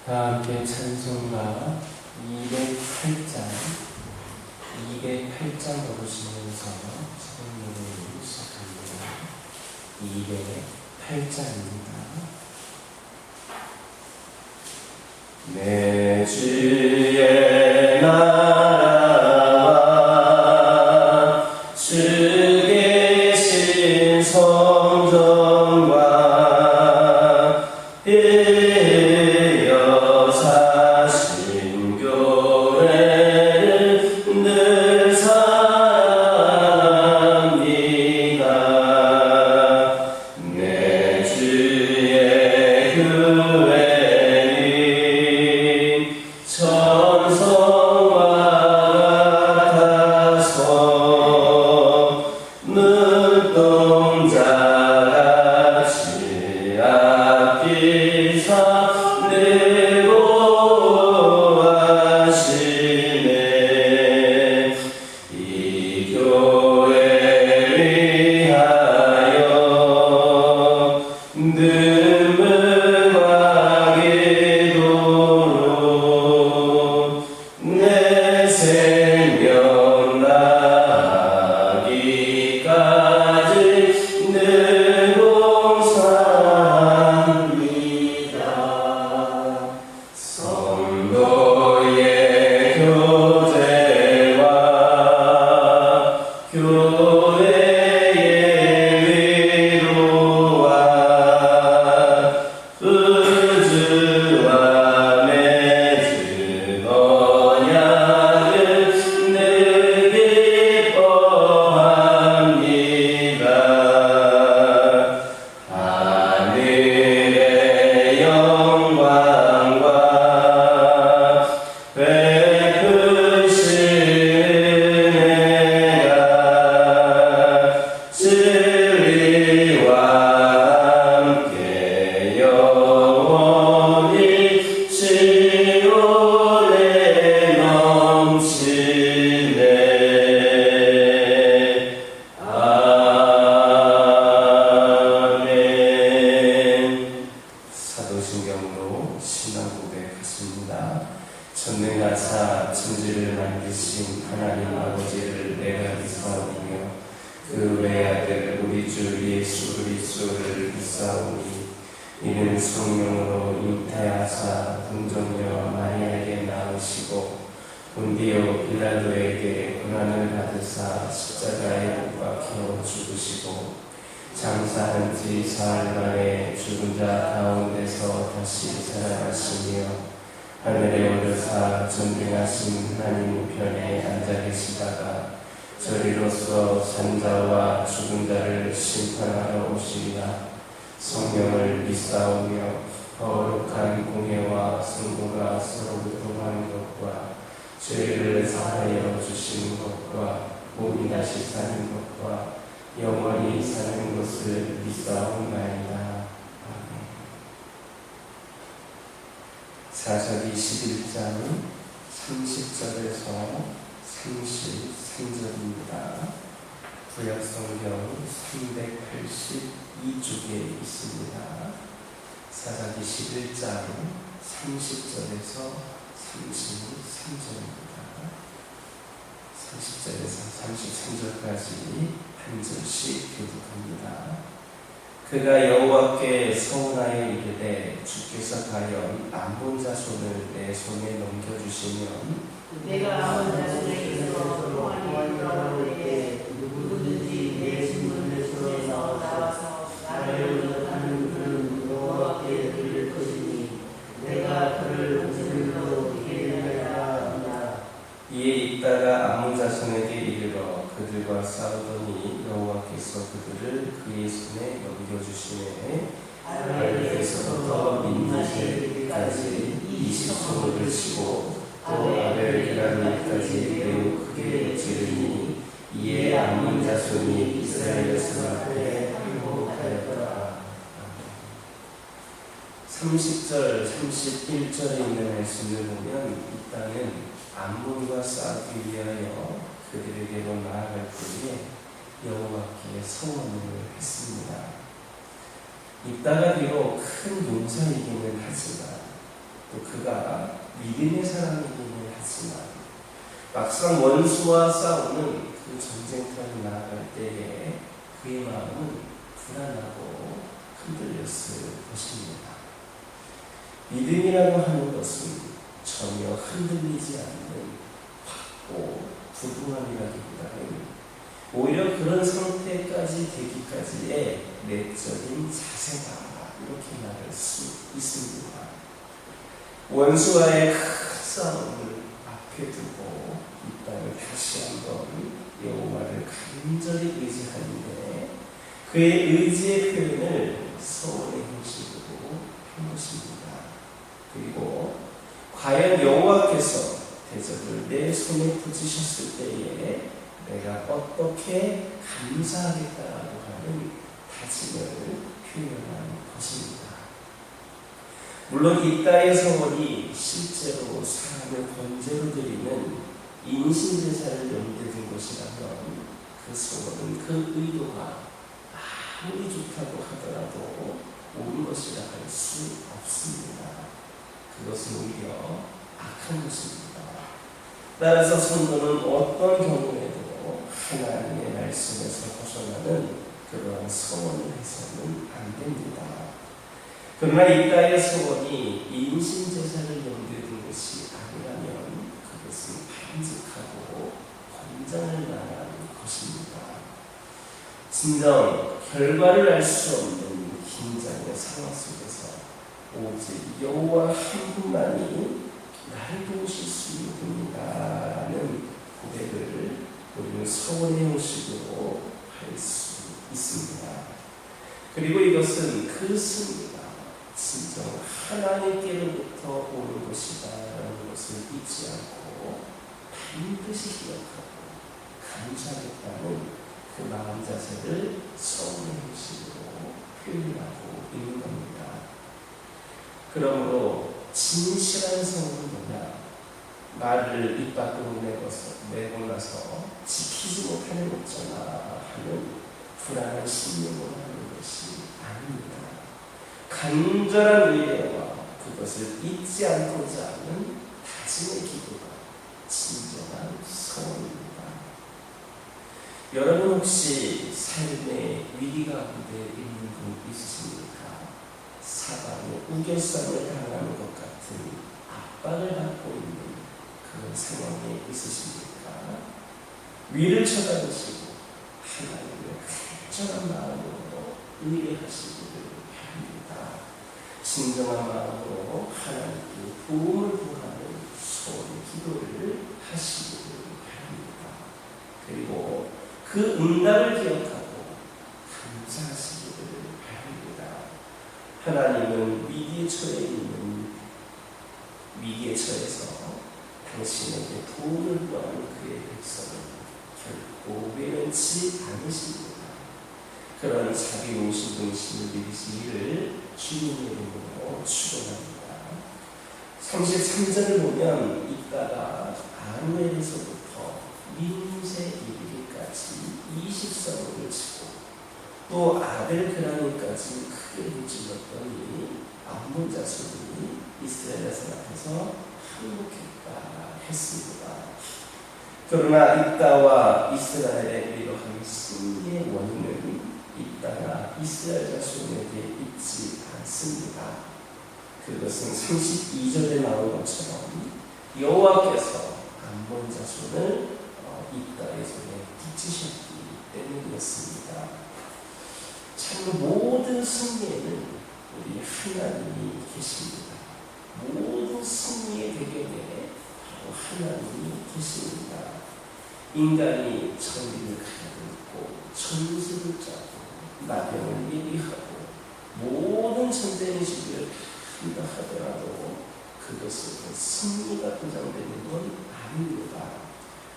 다 함께 찬송가 208장 부르시면서 처음 노래를 시작합니다. 208장입니다. 내 주의 나라와 주 계신 성전과 이어 사신 교회를 늘 사랑합니다. 내 주의 교회는 천성과 같아서 눈동자같이 아끼사 내고 하시네. 이 교회 위하여 눈물과 기도로 내 생명 나기까지 늘 봉사합니다. 성도의 교제와 교회의 위로와 의주와 맺은 언약을 늘 기뻐합니다. 하늘의 영광과 베푸신 은혜가 진리와 함께 영원히 시온에 넘치네. 아멘. 사도신경으로 신앙 고백하십니다. 전능하사 천지를 만드신 하나님 아버지를 내가 믿사오며 그 외아들 우리 주 예수 그리스도를 믿사오니 이는 성령으로 잉태하사 동정녀 마리아에게 낳으시고 본디오 빌라도에게 고난을 받으사 십자가에 못 박혀 죽으시고 장사한 지 사흘 만에 죽은 자 가운데서 다시 살아나시며 하늘에 오르사 전능하신 하나님 우편에 앉아 계시다가 저리로서 산자와 죽은 자를 심판하러 오시리라. 성령을 믿사오며 거룩한 공예와 성도가 서로 교통하는 것과 죄를 사하여 주시는 것과 몸이 다시 사는 것과 영원히 사는 것을 믿사옵나이다. 사사기 11장 30절에서 33절입니다. 구약성경 382쪽에 있습니다. 사사기 11장 30절에서 33절입니다. 30절에서 33절까지 한 절씩 교독합니다. 그가 여호와께 서운하여 이르되 주께서 과연 안본 자손을 내 손에 넘겨주시면 내가 안본 자손에게서 동안이 돌아올 때 누구든지 내 신문에서 나와서 나를 의논하는 그는 여호와께 드릴 것이니 내가 그를 은질로 이기리라 한다. 이에 있다가 안본 자손에게 이르러 그들과 싸우더니 여호와께서 그들을 그의 손에 넘겨주시매 아벨에서부터 민나세까지 20손을 치고 또 아벨게라미까지 매우 크게 지르니 이에 안본 자손이 이스라엘 자손 앞에 항복하였더라. 30절, 31절에 있는 말씀을 보면 이 땅은 암몬과 싸우기 위하여 그들에게로 나아갈 때에 여호와께 서원을 했습니다. 이따가 비록 큰 용사이기는 하지만 또 그가 믿음의 사람이기는 하지만 막상 원수와 싸우는 그 전쟁터에 나아갈 때에 그의 마음은 불안하고 흔들렸을 것입니다. 믿음이라고 하는 것은 전혀 흔들리지 않는 확고 부동함이라기보다는 오히려 그런 상태까지 되기까지의 내적인 자세다, 이렇게 말할 수 있습니다. 원수와의 큰 싸움을 앞에 두고 이 땅을 다시 한번 여호와를 간절히 의지하는데 그의 의지의 표현을 서원의 형식으로 한 것입니다. 그리고 과연 여호와께서 대적을 내 손에 붙이셨을 때에 내가 어떻게 감사하겠다라고 하는 다짐을 표현한 것입니다. 물론 이따의 서원이 실제로 사람을 번제로 드리는 인신제사를 염두에 둔 것이라면 그 서원은 그 의도가 아무리 좋다고 하더라도 옳은 것이라 할 수 없습니다. 그것은 오히려 악한 것입니다. 따라서 성도는 어떤 경우에도 하나님의 말씀에서 벗어나는 그러한 서원을 해서는 안 됩니다. 그러나 이따의 서원이 인신제사를 염두에 둔 것이 아니라면 그것은 바람직하고 권장할 만한 것입니다. 진정 결과를 알 수 없는 긴장의 상황 속에서 오직 여호와 한 분만이 나를 도우실 수 있는 분이다라는 고백을 우리는 서원의 형식으로 할 수 있습니다. 그리고 이것은 그 승리가 진정 하나님께로부터 오는 것이다라는 것을 잊지 않고 반드시 기억하고 감사하겠다는 그 마음 자세를 서원의 형식으로 표현하고 있는 겁니다. 그러므로 진실한 성은 뭐냐? 말을 입 밖으로 내고 나서 지키지 못하는 어쩌나 하는 불안한 신념을 하는 것이 아닙니다. 간절한 의뢰와 그것을 잊지 않고자 하는 다짐의 기도가 진정한 서원입니다. 여러분 혹시 삶의 위기 가운데 있는 분 있으십니까? 사방에 우겨쌈을 당하는 것 같은 압박을 받고 있는 그런 상황에 있으십니까? 위를 쳐다보시고 하나님의 간절한 마음으로 의뢰하시기를 바랍니다. 진정한 마음으로 하나님께 도움을 구하는 소원의 기도를 하시기를 바랍니다. 그리고 그 응답을 기억하고 감사하시기를 바랍니다. 하나님은 위기에 처해서 당신에게 도움을 구하는 그의 백성을 결코 외면치 않으십니다. 그런 자비로우신 분이심을 믿으시기를 주님의 이름으로 축원합니다. 33절을 보면 이따가 아루엘에서부터 민세 이르기까지 20성을 치고 또 아벨 그라니까지 크게 불질렀더니 암몬 자손이 이스라엘 자손 앞에서 항복했다 했습니다. 그러나 이따와 이스라엘의 이러한 승리의 원인은 이따가 이스라엘 자손에게 있지 않습니다. 그것은 32절에 나온 것처럼 여호와께서 암몬 자손을 이따의 손에 붙이셨기 때문이었습니다. 참으로 모든 승리에는 우리 하나님이 계십니다. 모든 승리의 배경에 바로 하나님이 계십니다. 인간이 정의를 가르고 전술을 짜고 나병을 예비하고 모든 전쟁의 준비를 한다 하더라도 그것은 승리가 보장되는 건 아닙니다.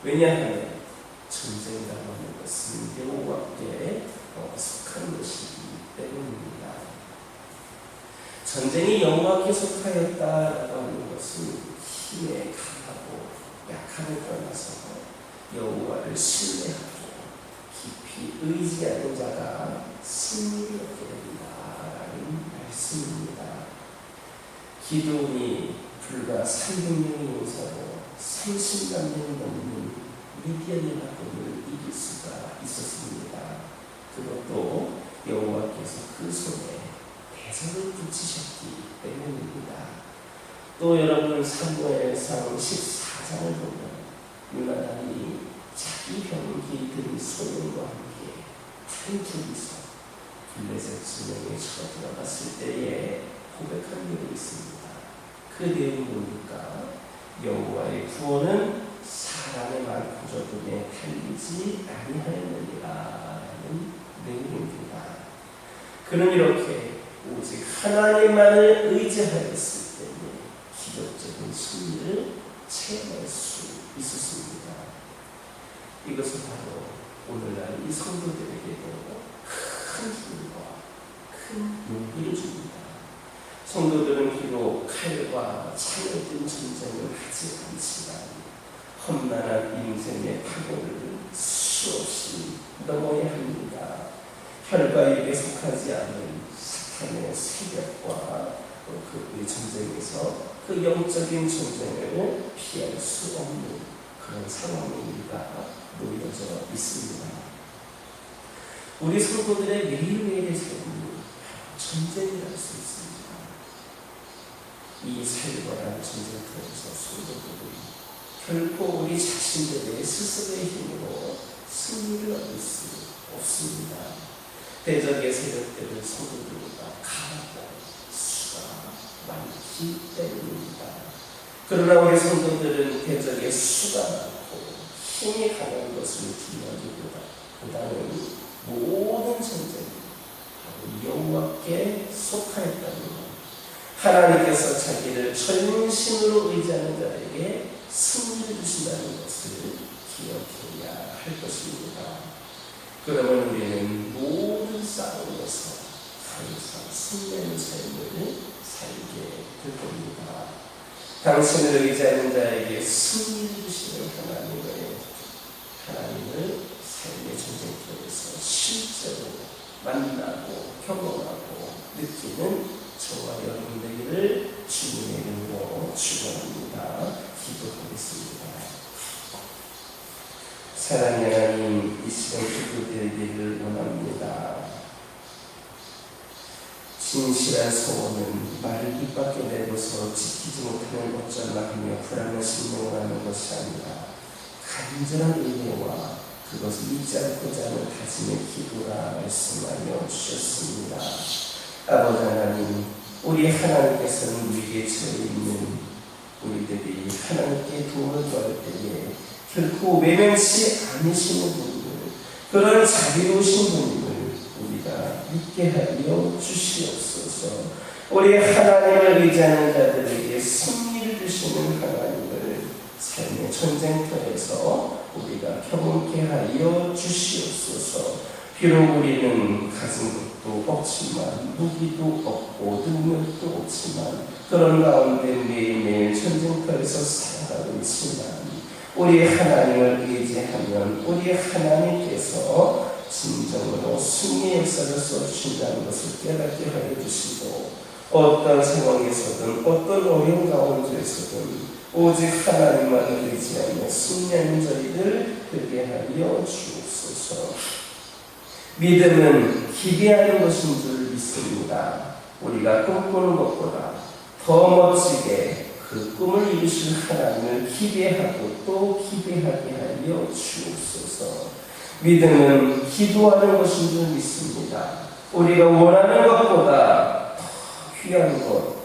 왜냐하면 전쟁이라고 하는 것은 여호와께 속한 것이기 때문입니다. 전쟁이 여호와께 속하였다라고 하는 것은 힘에 강하고 약함을 떠나서 여호와를 신뢰하고 깊이 의지하는 자가 승리를 얻게 된다라는 말씀입니다. 기드온이 불과 300명의 용사로 30만 명 넘는 미디안 연합군을 이길 수가 있었습니다. 그것도 여호와께서 그 손에 대적을 붙이셨기 때문입니다. 또 여러분 사무엘상 14장을 보면 요나단이 자기 병기들의 소년과 함께 큰 둘이서 블레셋 진영에 쳐 들어갔을 때에 고백한 내용이 있습니다. 그 내용을 보니까 여호와의 구원은 사람의 말 구조등에 달리지 아니하였느니라 라는 내용입니다. 그는 이렇게 오직 하나님만을 의지하였을 때에 기적적인 승리를 체험할 수 있었습니다. 이것은 바로 오늘날 이 성도들에게도 큰 힘과 큰 용기를 줍니다. 성도들은 비록 칼과 창을 든 전쟁을 하지 않지만 험난한 인생의 파고를 수없이 넘어야 합니다. 혈과 육에 속하지 않는 사탄의 세력과 그의 전쟁에서 그 영적인 전쟁을 피할 수 없는 그런 상황에 우리가 놓여져 있습니다. 우리 성도들의 매일매일의 삶이 전쟁이랄 수 있습니다. 이 살벌한 전쟁터에서 성도들은 결코 우리 자신들의 스스로의 힘으로 승리를 얻을 수 없습니다. 대적의 세력들을 성도들보다 강하고 수가 많기 때문입니다. 그러나 우리 성도들은 대적의 수가 많고 힘이 강한 것을 두려워하기보다는 모든 전쟁이 바로 여호와께 속하였다는 것, 하나님께서 자기를 전심으로 의지하는 자에게 승리를 주신다는 것을 기억해야 할 것입니다. 그러면 우리는 모든 싸움에서 항상 승리하는 삶을 살게 될 겁니다. 당신을 의지하는 자에게 승리를 주시는 하나님을 삶의 전쟁터에서 실제로 만나고 경험하고 느끼는 저와 여러분 되기를 주님의 이름으로 축원합니다. 기도하겠습니다. 사랑의 하나님, 이 시간 기도드리기를 원합니다. 진실한 소원은 말을 입 밖에 내고서 지키지 못하는 어쩌나 하며 불안한 신명을 하는 것이 아니라 간절한 의뢰와 그것을 잊지 않고자 하는 다짐의 기도라 말씀하여 주셨습니다. 아버지 하나님, 우리 하나님께서는 우리에게 처해 있는 우리들이 하나님께 도움을 구할 때에 결코 외면치 않으시는 분을, 그런 자비로우신 분을 우리가 믿게 하여 주시옵소서. 우리 하나님을 의지하는 자들에게 승리를 주시는 하나님을 삶의 전쟁터에서 우리가 경험케 하여 주시옵소서. 비록 우리는 가진 것도 없지만, 무기도 없고 능력도 없지만, 그런 가운데 매일매일 전쟁터에서 살아가고 있지만, 우리 하나님을 의지하면 우리 하나님께서 진정으로 승리의 역사를 써주신다는 것을 깨닫게 하여 주시고, 어떤 상황에서든 어떤 어려운 가운데에서든 오직 하나님만을 의지하며 승리하는 저희들 되게 하여 주옵소서. 믿음은 기대하는 것인 줄 믿습니다. 우리가 꿈꾸는 것보다 더 멋지게 그 꿈을 이루실 하나님을 기대하고 또 기대하게 하여 주옵소서. 믿음은 기도하는 것인 줄 믿습니다. 우리가 원하는 것보다 더 귀한 것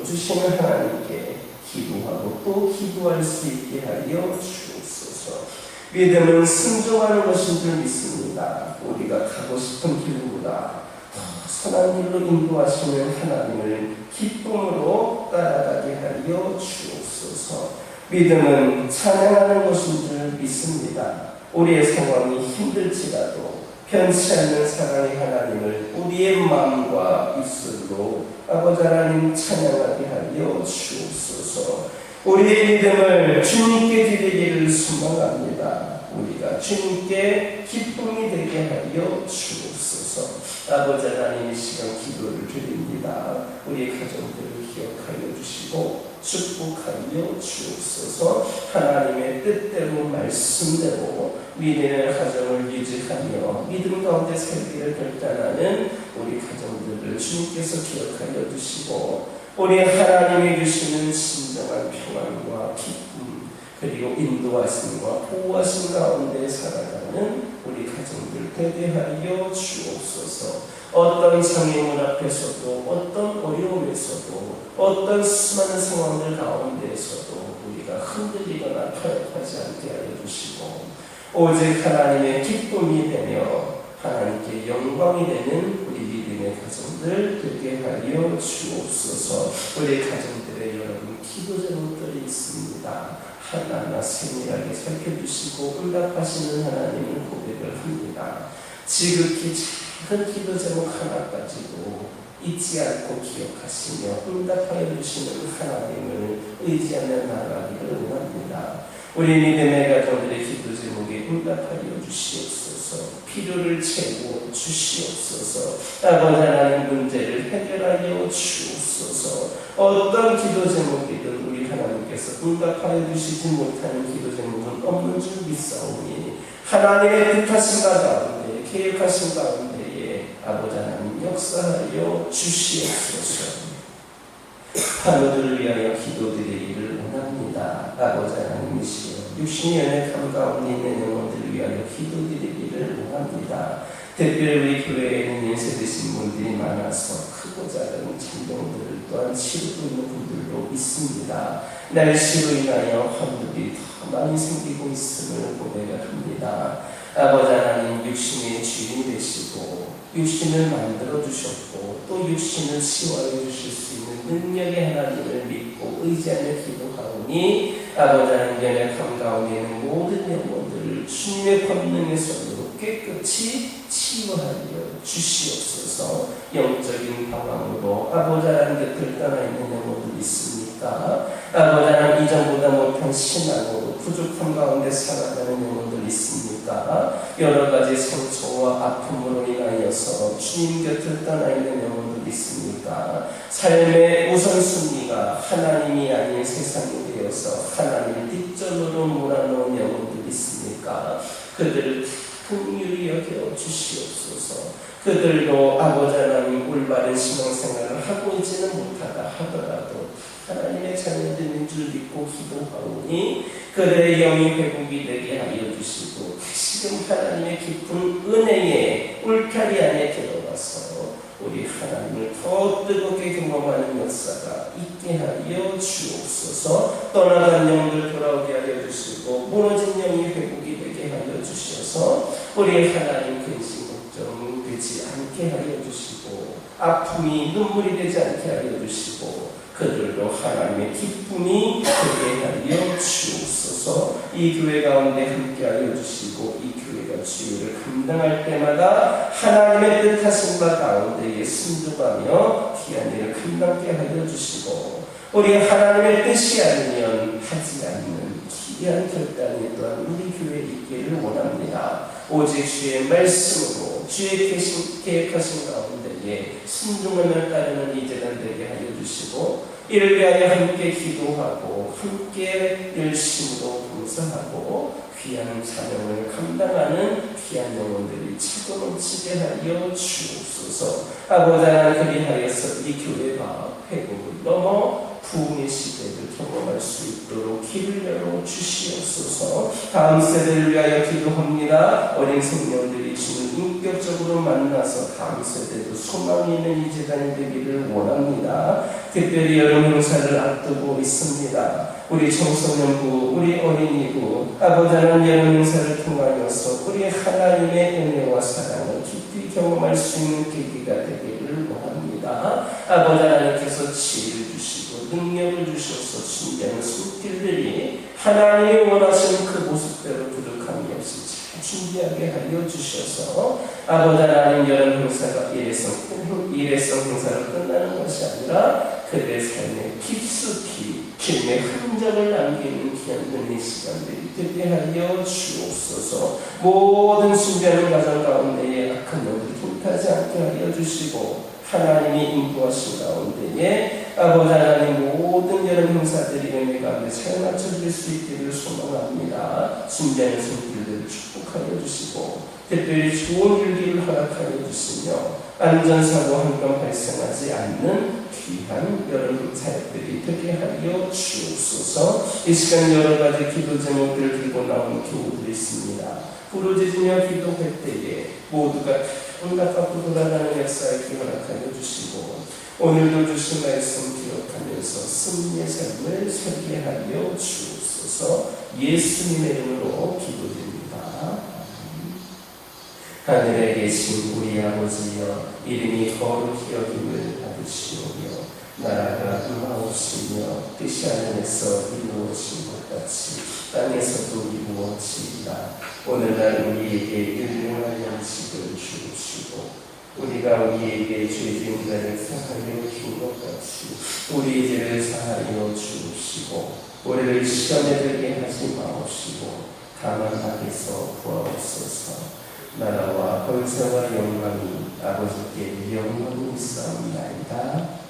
주시는 하나님께 기도하고 또 기도할 수 있게 하여 주옵소서. 믿음은 순종하는 것인 줄 믿습니다. 우리가 가고 싶은 길보다 더 선한 길로 인도하시는 하나님을 기쁨으로 따라가게 하여 주옵소서. 믿음은 찬양하는 것인 줄 믿습니다. 우리의 상황이 힘들지라도 편치 않는 사랑의 하나님을 우리의 마음과 입술로 아버지 하나님 찬양하게 하여 주옵소서. 우리의 믿음을 주님께 드리기를 소망합니다. 우리가 주님께 기쁨이 되게 하여 주옵소서. 아버지 하나님, 이 시간 기도를 드립니다. 우리의 가정들을 축복하여 주옵소서. 하나님의 뜻대로 말씀대로 믿음의 가정을 유지하며 믿음 가운데 살기를 결단하는 우리 가정들을 주님께서 기억하여 주시고 우리 하나님이 주시는 진정한 평안과 기쁨 그리고 인도하심과 보호하심 가운데 살아가는 우리 가정들 되게 하여 주옵소서. 어떤 장애물 앞에서도 어떤 어려움에서도 어떤 수많은 상황들 가운데에서도 우리가 흔들리거나 타협하지 않게 하여 주시고 오직 하나님의 기쁨이 되며 하나님께 영광이 되는 우리 믿음의 가정들 되게 하여 주옵소서. 우리 가정들의 여러분 기도 제목들이 있습니다. 하나하나 세밀하게 살펴주시고 응답하시는 하나님을 고백을 합니다. 지극히 작은 기도 제목 하나까지도 잊지 않고 기억하시며 응답하여 주시는 하나님을 의지하며 나아가기를 원합니다. 우리 믿음의 가정들의 기도 제목에 응답하여 주시옵소서. 필요를 채워 주시옵소서. 아버지 하나님 문제를 해결하여 주옵소서. 어떤 기도 제목이든 우리 하나님께서 응답하여 주시지 못하는 기도 제목은 없는 줄 믿사오니 하나님의 뜻하신 바 가운데 계획하신 가운데에 아버지 하나님 역사하여 주시옵소서. 환우들을 위하여 기도드리기를 원합니다. 아버지 하나님이시여 육신의 연약함 가운데 있는 영혼들을 위하여 기도드리기를 원합니다. 특별히 우리 교회에는 연세 드신 분들이 많아서 크고 작은 진동들 또한 치르고 있는 분들도 있습니다. 날씨로 인하여 환우들이 더 많이 생기고 있음을 고백합니다. 아버지 하나님 육신의 주인 되시고 육신을 만들어 주셨고 또 육신을 치유하여 주실 수 있는 능력의 하나님을 믿고 의지하며 기도하오니 아버지 하나님 연약함 가운데 있는 모든 영혼들을 주님의 권능의 손으로 깨끗이 치유하여 주시옵소서. 영적인 방황으로 아버지 하나님 곁을 떠나 있는 영혼들이 있습니까? 아버지 하나님 이전보다 못한 신앙으로 부족함 가운데 살아가는 영혼들이 있습니까? 여러 가지 상처와 아픔으로 인하여서 주님 곁을 떠나 있는 영혼들이 있습니까? 삶의 우선순위가 하나님이 아닌 세상이 되어서 하나님을 뒷전으로 몰아놓은 영혼들이 있습니까? 그들을 긍휼히 여겨 주시옵소서. 그들도 아버지 하나님 올바른 신앙생활을 하고 있지는 못하다 하더라도 하나님의 자녀들인 줄 믿고 기도하오니 그들의 영이 회복이 되게 하여 주시고 지금 하나님의 깊은 은혜의 울타리 안에 들어가서 우리 하나님을 더 뜨겁게 경험하는 역사가 있게 하여 주옵소서. 떠나간 영들 돌아오게 하여 주시고 무너진 영이 회복이 되게 하여 주셔서 우리 하나님 근심 걱정 되지 않게 하여 주시고 아픔이 눈물이 되지 않게 하여 주시고 그들도 하나님의 기쁨이 되게 하여 주옵소서. 이 교회 가운데 함께 하여 주시고 이 교회가 주의를 감당할 때마다 하나님의 뜻하신 바 가운데에 순종하며 귀한 일을 감당케 하여 주시고 우리 하나님의 뜻이 아니면 하지 않는 기이한 결단이 또한 우리 교회에 있기를 원합니다. 오직 주의 말씀으로 주의 계획하신 가운데에 순종하며 따르는 이 재단 되게 하여 주시고 이를 위하여 함께 기도하고 함께 열심으로 봉사하고 귀한 사명을 감당하는 귀한 영혼들이 치고 넘치게 하여 주옵소서. 아버지 하나님 그리하여서 이 교회가 회복을 넘어 부흥의 시대를 경험할 수 있도록 길을 열어 주시옵소서. 다음 세대를 위하여 기도합니다. 어린 생명들이 주는 인격적으로 만나서 다음 세대도 소망이 있는 이 재단이 되기를 원합니다. 특별히 여름 행사를 앞두고 있습니다. 우리 청소년부, 우리 어린이부, 아버지 하나님 여름 행사를 통하여서 우리 하나님의 은혜와 사랑을 깊이 경험할 수 있는 계기가 되기를 원합니다. 아버지 하나님께서 지혜를 주시고 능력을 주셔서 준비하는 손길들이 하나님이 원하시는 그 모습대로 부족함이 없이 잘 준비하게 하여 주셔서 아버지 하나님 여름 행사가 일회성 행사로 끝나는 것이 아니라 그들의 삶에 깊숙이 주님의 흔적을 남기는 귀한 은혜 시간들이 되게 하여 주옵소서. 모든 준비하는 과정 가운데에 악한 영들이 통하지 않게 하여 주시고 하나님이 인도하신 가운데에 아버지 하나님 모든 여름 형사들이 은혜 가운데 잘 맞춰질 수 있기를 소망합니다. 순전한 손길들을 축복하여 주시고 특별히 좋은 일기를 허락하여 주시며 안전사고 한 건 발생하지 않는 귀한 여러분 사역들이 되게 하여 주옵소서. 이 시간 여러 가지 기도 제목들을 들고 나온 교우들이 있습니다. 부르짖으며 기도할 때에 모두가 온갖 밖으로 돌아가는 역사에 허락하여 주시고 오늘도 주신 말씀 기억하면서 승리의 삶을 살게 하여 주옵소서. 예수님의 이름으로 기도드립니다. 하늘에 계신 우리 아버지여, 이름이 거룩히 여김을 받으시오며 나라가 임하옵시며 뜻이 하늘에서 이루어진 것 같이 땅에서도 이루어지이다. 오늘날 우리에게 일용할 양식을 주옵시고 우리가 우리에게 죄진자를 사하여 준 것 같이 우리 죄를 사하여 주옵시고 우리를 시험에 들게 하지 마옵시고 다만 악에서 구하옵소서. 나라와 권세와 영광이 아버지께 영원히 있사옵나이다.